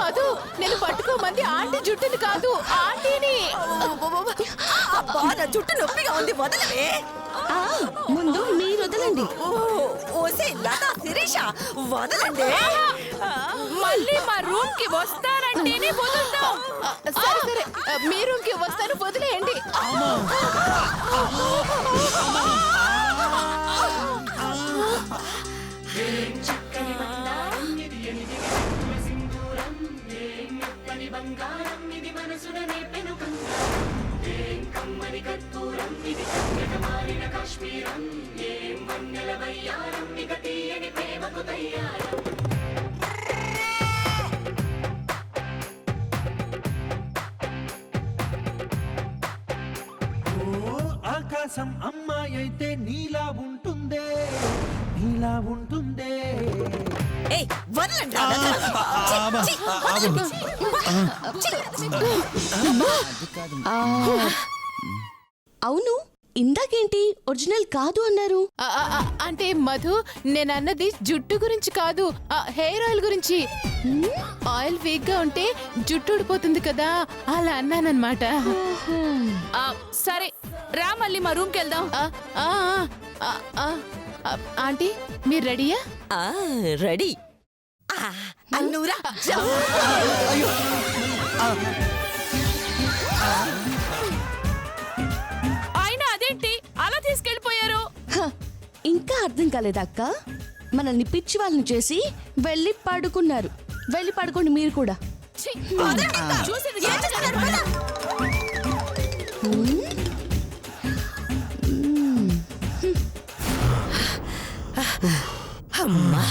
మధు నేను పట్టుకోమంది ఆంటీ జుట్టుని కాదు ఆంటీని. అబ్బా నా జుట్టు నొప్పిగా ఉంది, వదలవే. ముందు మీరు వదలండి. ఓసే లతా శిరీష వదలండి. మళ్ళీ మా రూమ్ కి వస్తారంటేనే వదులుతాం. సరే సరే మీ రూమ్ కి వస్తాను, వదిలేయండి. ఆకాశం అమ్మాయి అయితే నీలా ఉంటుందే, నీలా ఉంటుందే. ఏయ్ వదలండి. అవును, ఇందాకేంటి ఒరిజినల్ కాదు అన్నారు? అంటే మధు నేనన్నది జుట్టు గురించి కాదు, హెయిర్ ఆయిల్ గురించి. ఆయిల్ వీక్ గా ఉంటే జుట్టు ఊడిపోతుంది కదా, అలా అన్నానన్నమాట. సరే రా, మళ్ళీ మా రూమ్ కి వెళ్దాం. ఆంటీ మీరు రెడీయా? రెడీ. అన్నూరా ఆయన అదేంటి అలా తీసుకెళ్లిపోయారు? ఇంకా అర్థం కాలేదా అక్క? మనల్ని పిచ్చి వాళ్ళని చేసి వెళ్ళి పడుకున్నారు. వెళ్ళి పడుకోండి మీరు కూడా. చూసింది అమ్మా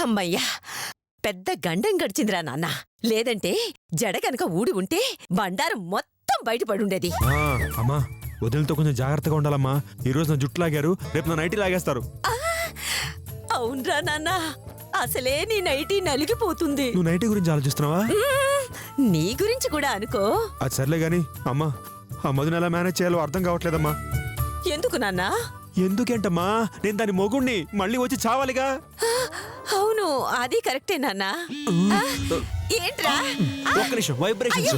అమ్మయ్యా, పెద్ద గండం గడిచిందిరా నాన్న. లేదంటే జడ కనుక ఊడి ఉంటే బండారం మొత్తం బయటపడుండేది. అమ్మా వదిలితో కొంచెం జాగ్రత్తగా ఉండాలమ్మా. ఈ రోజు నా జుట్టు లాగారు, రేపు నా నైటీ లాగేస్తారు. అవునరా నాన్న, అసలే నీ నైటీ నలిగిపోతుంది. నువ్వు నైటీ గురించి ఆలోచిస్తున్నావా? నీ గురించి కూడా అనుకో. అది సర్లే గాని అమ్మా, ఆ మధుని ఎలా మేనేజ్ చేయాలో అర్థం కావట్లేదమ్మా. ఎందుకు నాన్నా? ఎందుకేంటమ్మా, నేను దాని మొగుణ్ణి, మళ్ళీ వచ్చి చావాలిగా. అవును, అది కరెక్టే నాన్నా. ఏంట్రా? ఒక్క నిమిషం, వైబ్రేషన్స్.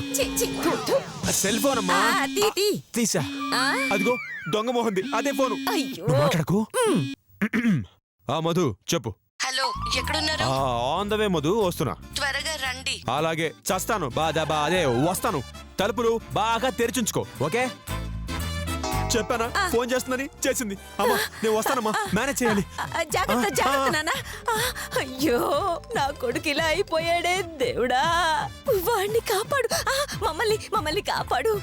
సెల్ ఫోన్ అమ్మా. తీసా, అదిగో దొంగ మోహంది, అదే ఫోను. మాట్లాడకు. ఆ మధు చెప్పు. హలో, ఎక్కడున్నారు? ఆన్ ద వే మధు, వస్తున్నా. త్వరగా రండి. అలాగే, చస్తాను. అదే వస్తాను. తలుపులు బాగా తెరిచుంచుకో, ఓకే? చెప్పానా ఫోన్ చేస్తుందని? చేసింది. అమ్మా నేను వస్తానమ్మా, మేనేజ్ చేయాలి. జాగ్రత్త జాగ్రత్త నాన్న. అయ్యో నా కొడుకు ఇలా అయిపోయాడే దేవుడా, వాణ్ణి కాపాడు. మమ్మల్ని కాపాడు.